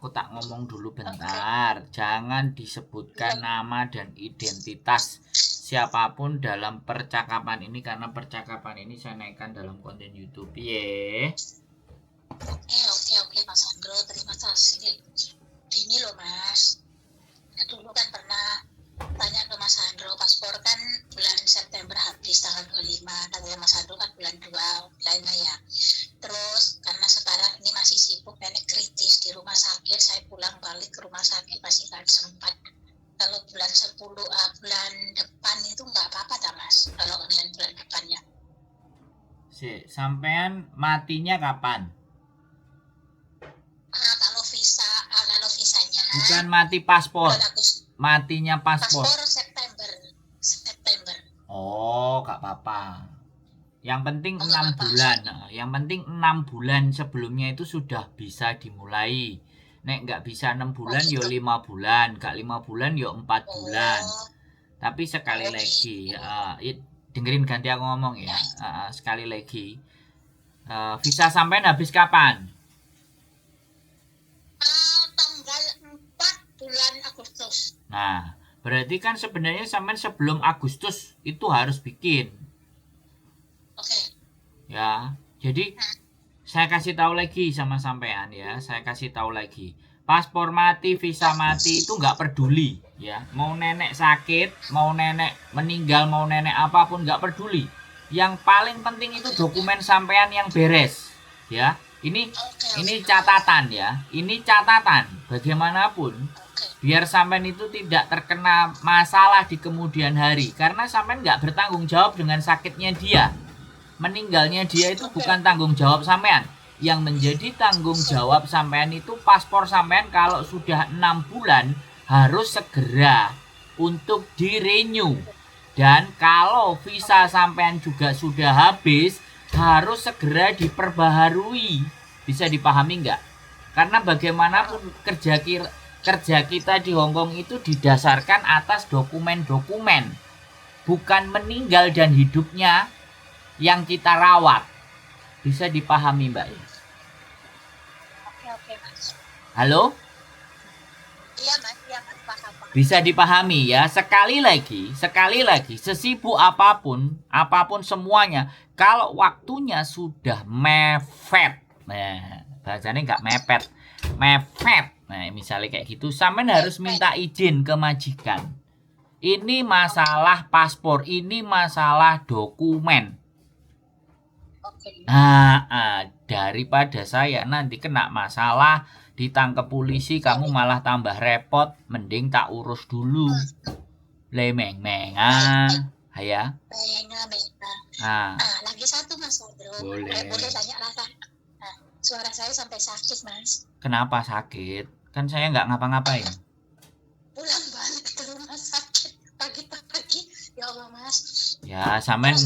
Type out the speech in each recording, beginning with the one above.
aku tak ngomong dulu bentar. Jangan disebutkan nama dan identitas siapapun dalam percakapan ini, karena percakapan ini saya naikkan dalam konten YouTube. Oke Mas Andro, terima kasih. Ini loh Mas, dulu kan pernah tanya ke Mas Andro, paspor kan bulan September habis tanggal 25, katanya Mas Andro kan bulan 2 lainnya ya. Terus karena sekarang ini masih sibuk, nenek kritis di rumah sakit, saya pulang balik ke rumah sakit masih nggak sempat. Kalau bulan 10 bulan depan itu nggak apa-apa tak Mas, kalau online bulan depannya. Sampean matinya kapan? Kalau visanya bukan mati paspor, matinya paspor. Paspor September. Oh, gak apa-apa. Yang penting 6 bulan. Yang penting 6 bulan sebelumnya itu sudah bisa dimulai. Nek nggak bisa 6 bulan, yo 5 bulan. Gak 5 bulan, yo 4 bulan. Tapi sekali lagi, dengerin ganti aku ngomong ya. Sekali lagi, visa sampean habis kapan? Tanggal 4 bulan Agustus. Nah, berarti kan sebenarnya sampean sebelum Agustus itu harus bikin. Oke. Ya, jadi saya kasih tahu lagi sama sampean ya. Saya kasih tahu lagi. Paspor mati, visa mati itu nggak peduli ya. Mau nenek sakit, mau nenek meninggal, mau nenek apapun nggak peduli. Yang paling penting itu dokumen sampean yang beres ya. Ini catatan ya. Ini catatan. Bagaimanapun biar sampean itu tidak terkena masalah di kemudian hari, karena sampean nggak bertanggung jawab dengan sakitnya dia. Meninggalnya dia itu bukan tanggung jawab sampean. Yang menjadi tanggung jawab sampean itu paspor sampean kalau sudah 6 bulan harus segera untuk di-renew. Dan kalau visa sampean juga sudah habis harus segera diperbaharui. Bisa dipahami nggak? Karena bagaimanapun kerja kita di Hongkong itu didasarkan atas dokumen-dokumen, bukan meninggal dan hidupnya yang kita rawat. Bisa dipahami Mbak? Oke Mas. Halo? Iya Mas, paham. Bisa dipahami ya. Sekali lagi, sesibuk apapun semuanya, kalau waktunya sudah mepet, nah bahasanya nggak mepet, nah misalnya kayak gitu, sampean harus minta izin ke majikan. Ini masalah paspor, ini masalah dokumen. Daripada saya nanti kena masalah, ditangkap polisi, kamu malah tambah repot, mending tak urus dulu. Lemeng-meng ya. Lagi satu Mas Andro. Boleh tanya lah kan. Suara saya sampai sakit Mas. Kenapa sakit? Kan saya nggak ngapa-ngapain. Pulang balik ke rumah sakit pagi-pagi. Ya Allah Mas. Ya, sampean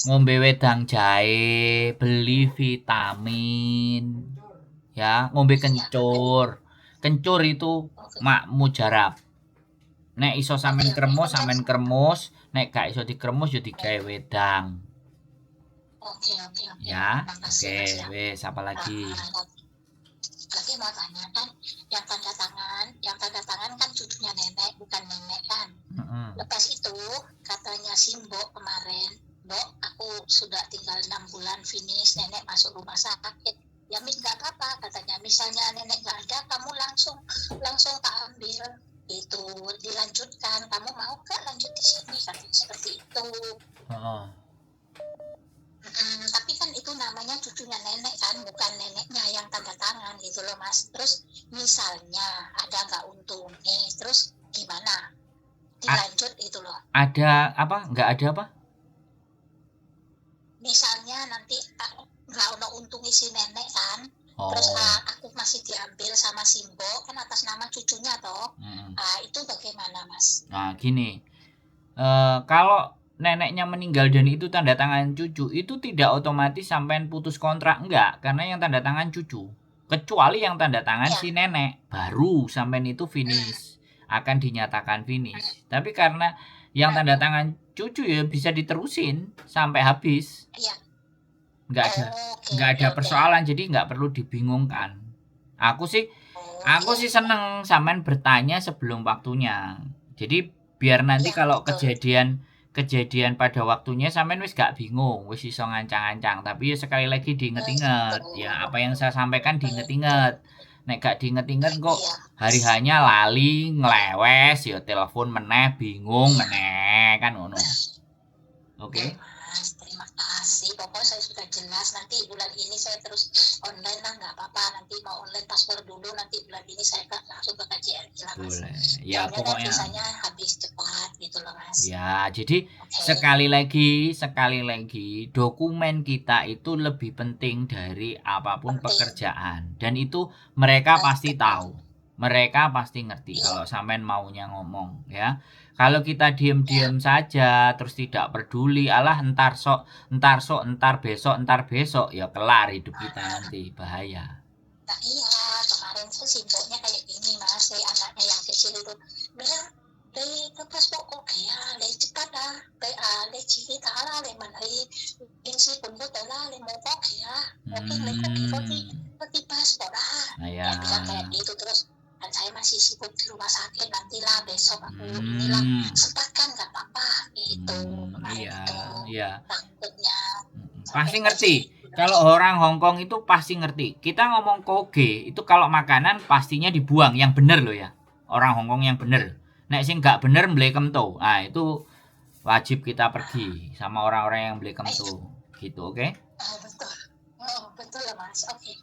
ngombe wedang jahe, beli vitamin. Ya, ngombe kencur. Kencur itu mak mujarab. Nek iso sampean kremus, nek gak iso dikremus yo digawe wedang. Oke. Ya, oke, wes apa lagi? Lagi mau tanya kan, yang tanda tangan kan cucunya nenek, bukan nenek kan. Lepas itu katanya si Mbok kemarin, Mbok aku sudah tinggal 6 bulan finish, nenek masuk rumah sakit. Ya nggak apa-apa katanya, misalnya nenek nggak ada, kamu langsung tak ambil itu, dilanjutkan. Kamu mau nggak lanjut di sini katanya seperti itu. Tapi kan itu namanya cucunya nenek kan, bukan neneknya yang tanda tangan gitu loh Mas. Terus misalnya ada nggak untung nih, terus gimana? Dilanjut itu loh. Ada apa? Nggak ada apa? Misalnya nanti nggak ada untung isi nenek kan, terus aku masih diambil sama Simbo kan atas nama cucunya toh. Itu bagaimana Mas? Nah gini, kalau neneknya meninggal dan itu tanda tangan cucu, itu tidak otomatis sampean putus kontrak, enggak, karena yang tanda tangan cucu. Kecuali yang tanda tangan si nenek, baru sampean itu finish, akan dinyatakan finish. Tapi karena yang tanda tangan cucu ya bisa diterusin sampai habis. Enggak ada persoalan, jadi enggak perlu dibingungkan. Aku sih Aku sih seneng sampean bertanya sebelum waktunya. Jadi biar nanti Iya, kalau betul. kejadian pada waktunya sampean wis gak bingung, wis iso ngancang-ancang. Tapi ya sekali lagi diinget-inget, ya apa yang saya sampaikan diinget-inget. Nek gak diinget-inget kok Iya, hari hanya lali, ngelewes, ya telepon meneh, bingung iya. meneh kan ngono. Ya Oke? Mas, terima kasih. Pokoknya saya sudah jelas. Nanti bulan ini saya terus online lah, nggak apa-apa. Nanti mau online paspor dulu. Nanti bulan ini saya langsung ke KJRI lah Mas. Boleh. Ya Soalnya kan pokoknya visanya habis cepat gitu loh Mas. ya, jadi Oke. sekali lagi dokumen kita itu lebih penting dari apapun Penting. pekerjaan. Dan itu mereka pasti Betul. tahu. Mereka pasti ngerti Iya. kalau sampean maunya ngomong ya. Kalau kita diem-diem saja terus tidak peduli, alah entar besok, ya kelar hidup kita nanti bahaya. Nah iya, kemarin tuh sibuknya kayak gini Mas. Si anaknya yang kecil itu bilang, dari paspor oke ya, dari cepat lah, dari ciri lah, dari mana, dari si punto lah, dari mau oke ya, oke, mereka di paspor lah. Nah Ya ya. bilang kayak gitu terus. Dan saya masih sibuk di rumah sakit, nantilah besok aku inilah sempatkan nggak apa-apa gitu kemarin Iya, itu iya. takutnya Pasti sampai ngerti. Kalau orang Hongkong itu pasti ngerti. Kita ngomong koge itu kalau makanan pastinya dibuang yang bener loh ya. Orang Hongkong yang bener. Nek sing nggak bener mblekem to. Nah, itu wajib kita pergi sama orang-orang yang mblekem to. Gitu, oke? betul. Oh, betul ya Mas. Oke.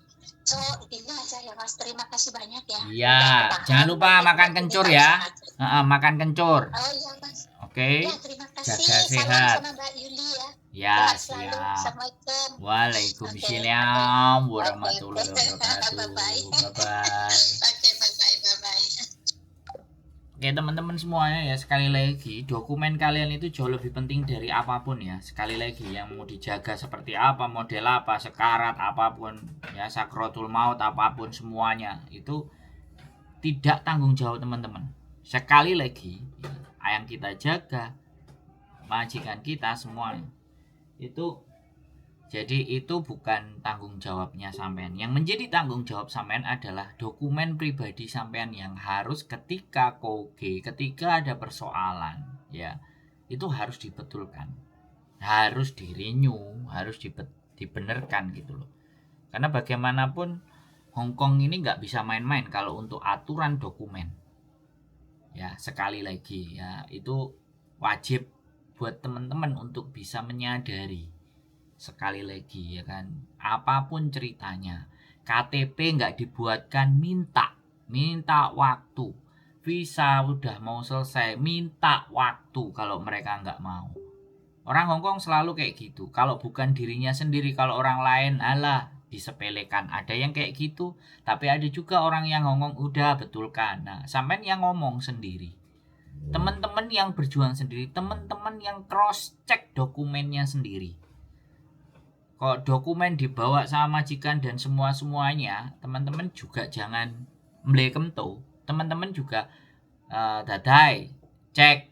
So, ini aja ya Mas. Terima kasih banyak ya. Iya, Udah jangan paham. lupa makan kencur ya. Makan kencur. Oh iya Mas. Oke. Ya, terima kasih. Jaga Salam sehat. sama Mbak Yuli ya. Ya, Sehat selalu. siap. Assalamualaikum. Waalaikumsalam Oke. warahmatullahi wabarakatuh. Bye-bye. Bye-bye. Oke, bye-bye. Bye-bye. Oke teman-teman semuanya ya, sekali lagi dokumen kalian itu jauh lebih penting dari apapun ya. Sekali lagi yang mau dijaga seperti apa, model apa, sekarat apapun ya, sakrotul maut apapun, semuanya itu tidak tanggung jawab teman-teman. Sekali lagi yang kita jaga majikan kita semua itu, jadi itu bukan tanggung jawabnya sampean. Yang menjadi tanggung jawab sampean adalah dokumen pribadi sampean yang harus ketika koge, ketika ada persoalan, ya itu harus dibetulkan, harus direnew, harus dibenerkan gitu loh. Karena bagaimanapun Hongkong ini nggak bisa main-main kalau untuk aturan dokumen. Ya sekali lagi ya itu wajib buat teman-teman untuk bisa menyadari. Sekali lagi ya kan, apapun ceritanya, KTP nggak dibuatkan minta waktu. Visa udah mau selesai, minta waktu kalau mereka nggak mau. Orang Hongkong selalu kayak gitu. Kalau bukan dirinya sendiri, kalau orang lain alah disepelekan. Ada yang kayak gitu, tapi ada juga orang yang Hongkong udah betulkan. Nah, sampean yang ngomong sendiri. Teman-teman yang berjuang sendiri, teman-teman yang cross check dokumennya sendiri. Kalau dokumen dibawa sama majikan dan semuanya, teman-teman juga jangan melekem tuh. Teman-teman juga dadai cek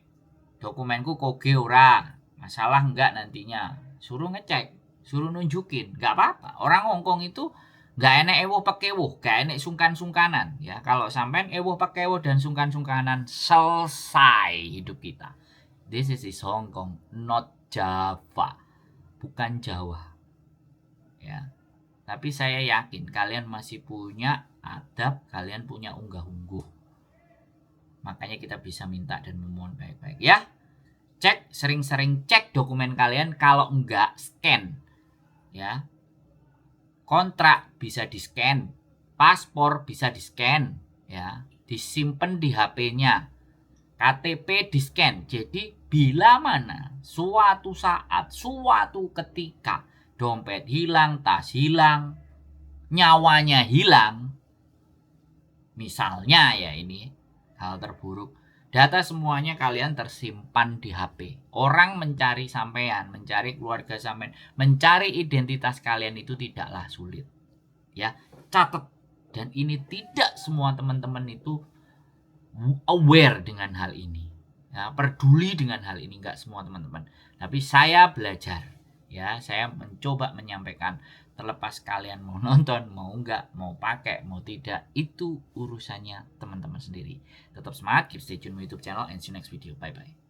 dokumenku koge ora, masalah enggak nantinya. Suruh ngecek, suruh nunjukin, enggak apa-apa. Orang Hongkong itu enggak enek ewuh pekewuh, enggak enek sungkan-sungkanan ya. Kalau sampean ewuh pekewuh dan sungkan-sungkanan, selesai hidup kita. This is Hong Kong, not Java. Bukan Jawa. Ya. Tapi saya yakin kalian masih punya adab, kalian punya unggah-ungguh. Makanya kita bisa minta dan memohon baik-baik ya. Cek, sering-sering cek dokumen kalian, kalau enggak scan. Ya. Kontrak bisa di-scan, paspor bisa di-scan, ya. Disimpan di HP-nya. KTP di-scan. Jadi bila mana suatu saat, suatu ketika dompet hilang, tas hilang, nyawanya hilang, misalnya ya, ini hal terburuk, data semuanya kalian tersimpan di HP. Orang mencari sampean, mencari keluarga sampean, mencari identitas kalian itu tidaklah sulit. Ya, catat. Dan ini tidak semua teman-teman itu aware dengan hal ini. Ya, peduli dengan hal ini, enggak semua teman-teman. Tapi saya belajar. Ya, saya mencoba menyampaikan Terlepas kalian mau nonton, mau enggak, mau pakai, mau tidak, itu urusannya teman-teman sendiri. Tetap semangat, keep stay tune YouTube channel, and see you next video. Bye bye.